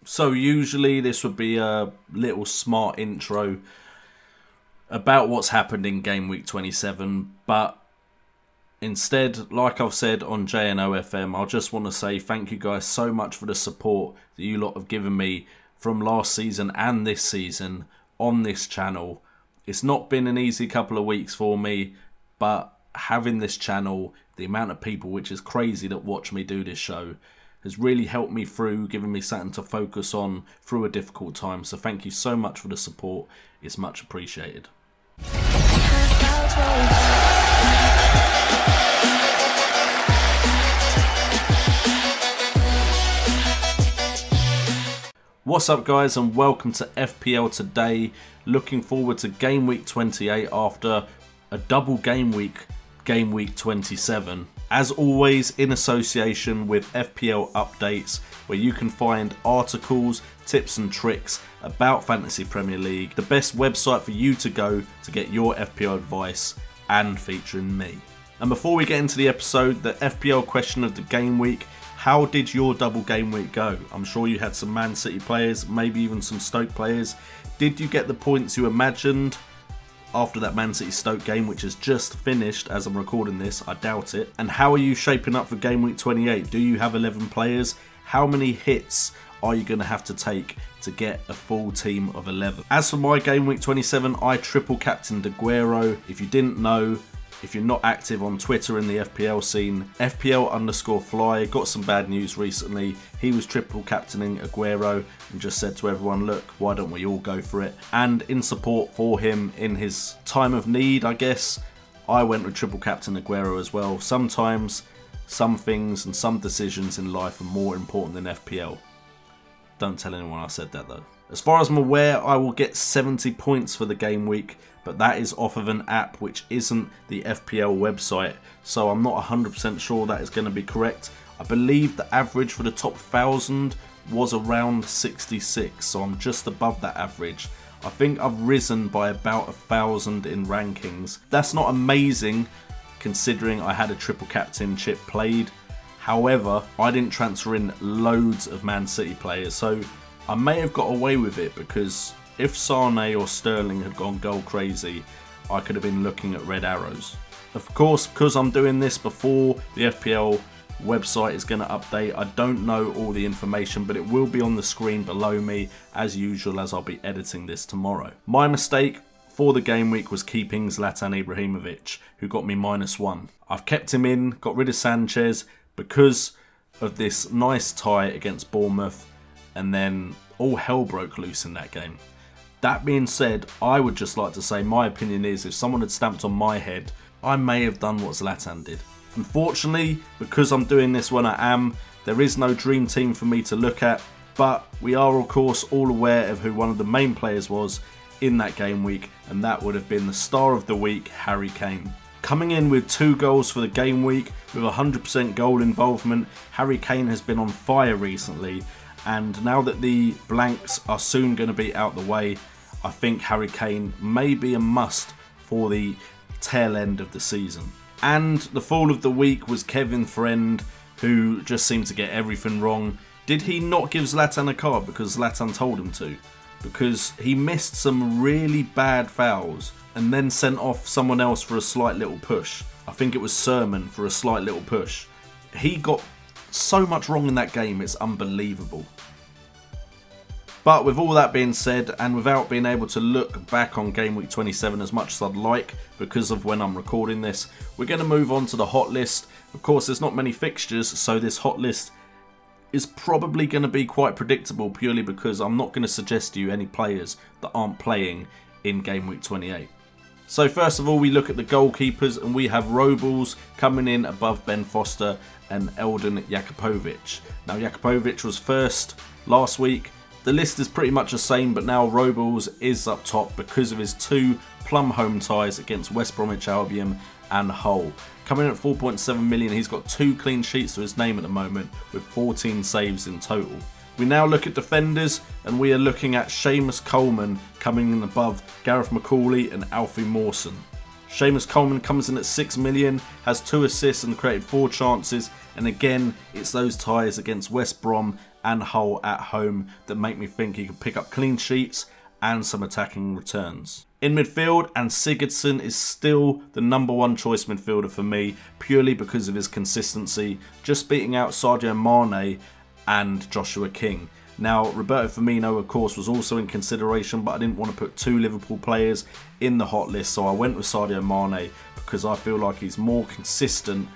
So usually this would be a little smart intro about what's happened in game week 27, but instead, like I've said on JNO FM, I just want to say thank you guys so much for the support that you lot have given me from last season and this season on this channel. It's not been an easy couple of weeks for me, but having this channel, the amount of people, which is crazy, that watch me do this show, has really helped me through, giving me something to focus on through a difficult time. So thank you so much for the support. It's much appreciated. What's up guys, and welcome to FPL Today. Looking forward to game week 28 after a double game week 27. As always, in association with FPL Updates, where you can find articles, tips and tricks about Fantasy Premier League. The best website for you to go to get your FPL advice, and featuring me. And before we get into the episode, the FPL question of the game week: how did your double game week go? I'm sure you had some Man City players, maybe even some Stoke players. Did you get the points you imagined after that Man City Stoke game, which has just finished as I'm recording this? I doubt it. And how are you shaping up for game week 28? Do you have 11 players? How many hits are you going to have to take to get a full team of 11? As for my game week 27, I triple captained Aguero. If you didn't know, if you're not active on Twitter in the FPL scene, FPL_fly got some bad news recently. He was triple captaining Aguero and just said to everyone, look, why don't we all go for it? And in support for him in his time of need, I guess, I went with triple captain Aguero as well. Sometimes some things and some decisions in life are more important than FPL. Don't tell anyone I said that though. As far as I'm aware, I will get 70 points for the game week, but that is off of an app which isn't the FPL website, so I'm not 100% sure that is going to be correct. I believe the average for the top 1,000 was around 66, so I'm just above that average. I think I've risen by about 1,000 in rankings. That's not amazing considering I had a triple captain chip played. However, I didn't transfer in loads of Man City players, so I may have got away with it, because if Sane or Sterling had gone goal crazy, I could have been looking at red arrows. Of course, because I'm doing this before the FPL website is going to update, I don't know all the information, but it will be on the screen below me as usual, as I'll be editing this tomorrow. My mistake for the game week was keeping Zlatan Ibrahimovic, who got me -1. I've kept him in, got rid of Sanchez because of this nice tie against Bournemouth, and then all hell broke loose in that game. That being said, I would just like to say my opinion is, if someone had stamped on my head, I may have done what Zlatan did. Unfortunately, because I'm doing this when I am, there is no dream team for me to look at, but we are of course all aware of who one of the main players was in that game week, and that would have been the star of the week, Harry Kane. Coming in with 2 goals for the game week with 100% goal involvement, Harry Kane has been on fire recently, and now that the blanks are soon going to be out the way, I think Harry Kane may be a must for the tail end of the season. And the fool of the week was Kevin Friend, who just seemed to get everything wrong. Did he not give Zlatan a card because Zlatan told him to? Because he missed some really bad fouls and then sent off someone else for a slight little push. I think it was Sermon for a slight little push. He got so much wrong in that game, it's unbelievable. But with all that being said, and without being able to look back on game week 27 as much as I'd like because of when I'm recording this, we're going to move on to the hot list. Of course, there's not many fixtures, so this hot list is probably going to be quite predictable, purely because I'm not going to suggest to you any players that aren't playing in game week 28. So first of all, we look at the goalkeepers, and we have Robles coming in above Ben Foster and Eldon Jakupovic. Now, Jakupovic was first last week. The list is pretty much the same, but now Robles is up top because of his 2 plum home ties against West Bromwich Albion and Hull. Coming in at 4.7 million, he's got 2 clean sheets to his name at the moment, with 14 saves in total. We now look at defenders, and we are looking at Seamus Coleman coming in above Gareth McCauley and Alfie Mawson. Seamus Coleman comes in at 6 million, has 2 assists and created 4 chances, and again it's those ties against West Brom and Hull at home that make me think he could pick up clean sheets and some attacking returns. In midfield, and Sigurdsson is still the #1 choice midfielder for me, purely because of his consistency, just beating out Sadio Mane and Joshua King. Now, Roberto Firmino, of course, was also in consideration, but I didn't want to put 2 Liverpool players in the hot list, so I went with Sadio Mane because I feel like he's more consistent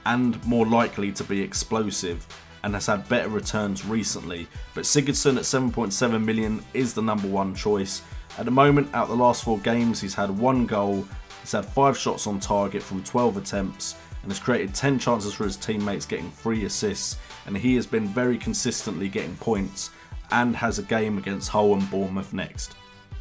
and more likely to be explosive and has had better returns recently. But Sigurdsson at 7.7 million is the #1 choice. At the moment, out the last 4 games, he's had 1 goal, he's had 5 shots on target from 12 attempts, and has created 10 chances for his teammates, getting 3 assists, and he has been very consistently getting points and has a game against Hull and Bournemouth next.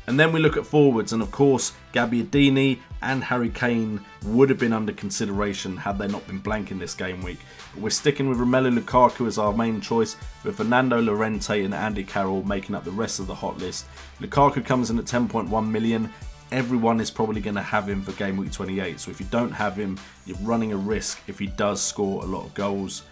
And then we look at forwards, and of course Gabbiadini and Harry Kane would have been under consideration had they not been blank in this game week. But we're sticking with Romelu Lukaku as our main choice, with Fernando Llorente and Andy Carroll making up the rest of the hot list. Lukaku comes in at 10.1 million. Everyone is probably going to have him for game week 28, so if you don't have him, you're running a risk if he does score a lot of goals.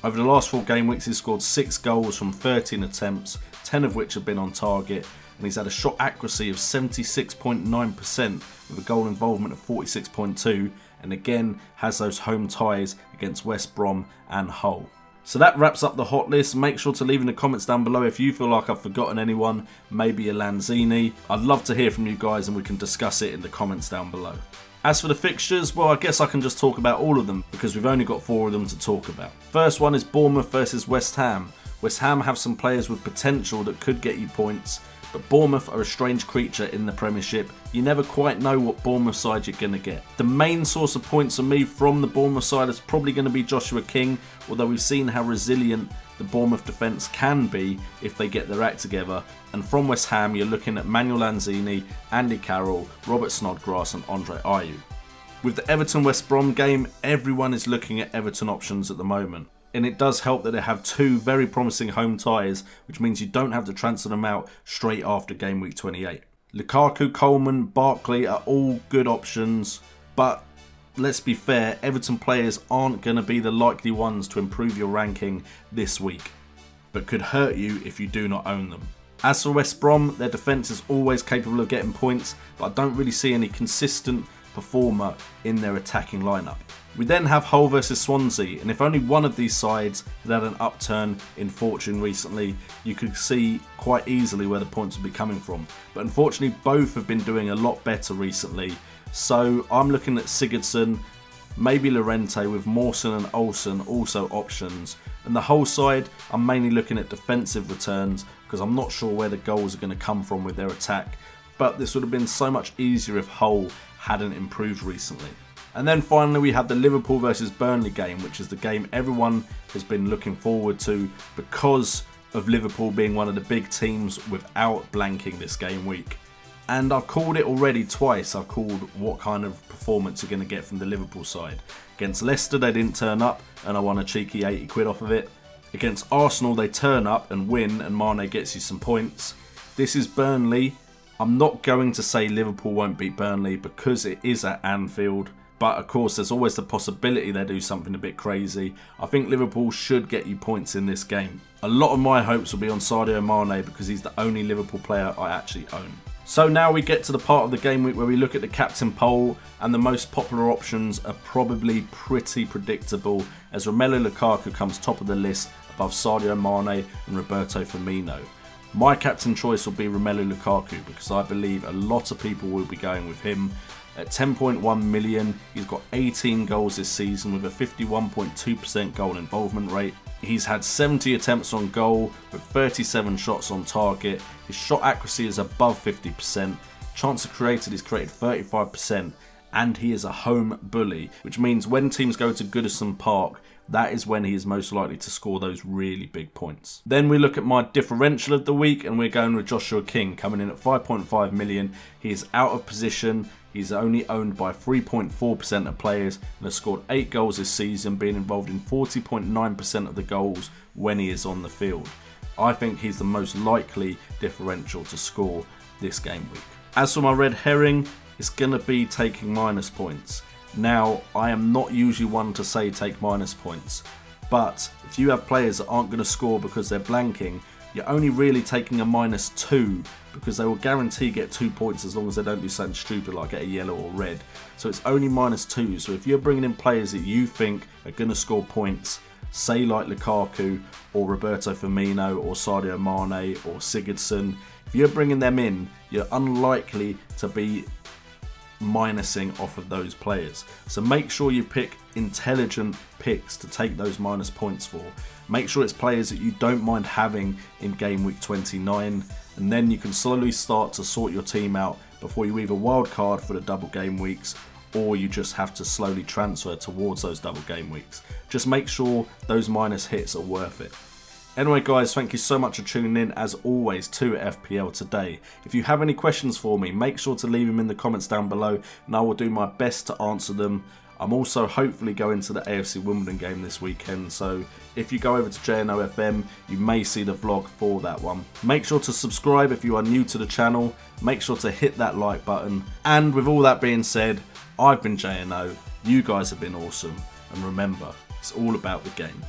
Over the last 4 game weeks, he's scored 6 goals from 13 attempts, 10 of which have been on target, and he's had a shot accuracy of 76.9% with a goal involvement of 46.2%, and again has those home ties against West Brom and Hull. So that wraps up the hot list. Make sure to leave in the comments down below if you feel like I've forgotten anyone, maybe a Lanzini. I'd love to hear from you guys and we can discuss it in the comments down below. As for the fixtures, well, I guess I can just talk about all of them because we've only got 4 of them to talk about. First one is Bournemouth versus West Ham. West Ham have some players with potential that could get you points, but Bournemouth are a strange creature in the Premiership. You never quite know what Bournemouth side you're going to get. The main source of points for me from the Bournemouth side is probably going to be Joshua King, although we've seen how resilient the Bournemouth defence can be if they get their act together. And from West Ham, you're looking at Manuel Lanzini, Andy Carroll, Robert Snodgrass and Andre Ayew. With the Everton-West Brom game, everyone is looking at Everton options at the moment. And it does help that they have 2 very promising home ties, which means you don't have to transfer them out straight after game week 28. Lukaku, Coleman, Barkley are all good options, but let's be fair, Everton players aren't going to be the likely ones to improve your ranking this week, but could hurt you if you do not own them. As for West Brom, their defence is always capable of getting points, but I don't really see any consistent performer in their attacking lineup. We then have Hull versus Swansea, and if only one of these sides had an upturn in fortune recently, you could see quite easily where the points would be coming from. But unfortunately, both have been doing a lot better recently, so I'm looking at Sigurdsson, maybe Llorente, with Mawson and Olsen also options. And the Hull side, I'm mainly looking at defensive returns because I'm not sure where the goals are going to come from with their attack. But this would have been so much easier if Hull hadn't improved recently. And then finally we have the Liverpool versus Burnley game, which is the game everyone has been looking forward to because of Liverpool being one of the big teams without blanking this game week. And I've called it already twice. I've called what kind of performance you're going to get from the Liverpool side. Against Leicester they didn't turn up and I won a cheeky 80 quid off of it. Against Arsenal they turn up and win and Mane gets you some points. This is Burnley. I'm not going to say Liverpool won't beat Burnley because it is at Anfield. But of course there's always the possibility they do something a bit crazy. I think Liverpool should get you points in this game. A lot of my hopes will be on Sadio Mane because he's the only Liverpool player I actually own. So now we get to the part of the game week where we look at the captain poll, and the most popular options are probably pretty predictable as Romelu Lukaku comes top of the list above Sadio Mane and Roberto Firmino. My captain choice will be Romelu Lukaku because I believe a lot of people will be going with him. At 10.1 million, he's got 18 goals this season with a 51.2% goal involvement rate. He's had 70 attempts on goal with 37 shots on target. His shot accuracy is above 50%. Chances created, he's created 35%. And he is a home bully, which means when teams go to Goodison Park, that is when he is most likely to score those really big points. Then we look at my differential of the week and we're going with Joshua King coming in at 5.5 million. He is out of position. He's only owned by 3.4% of players and has scored 8 goals this season, being involved in 40.9% of the goals when he is on the field. I think he's the most likely differential to score this game week. As for my red herring, it's going to be taking minus points. Now, I am not usually one to say take minus points, But if you have players that aren't going to score because they're blanking, you're only really taking a -2 because they will guarantee get 2 points as long as they don't do something stupid like get a yellow or red. So it's only -2. So if you're bringing in players that you think are going to score points, say like Lukaku or Roberto Firmino or Sadio Mane or Sigurdsson, if you're bringing them in, you're unlikely to be minusing off of those players. So make sure you pick intelligent picks to take those minus points for. Make sure it's players that you don't mind having in game week 29, and then you can slowly start to sort your team out before you either wildcard for the double game weeks or you just have to slowly transfer towards those double game weeks. Just make sure those minus hits are worth it. Anyway guys, thank you so much for tuning in as always to FPL Today. If you have any questions for me, make sure to leave them in the comments down below and I will do my best to answer them. I'm also hopefully going to the AFC Wimbledon game this weekend, so if you go over to JNO FM, you may see the vlog for that one. Make sure to subscribe if you are new to the channel, make sure to hit that like button, and with all that being said, I've been JNO, you guys have been awesome, and remember, it's all about the game.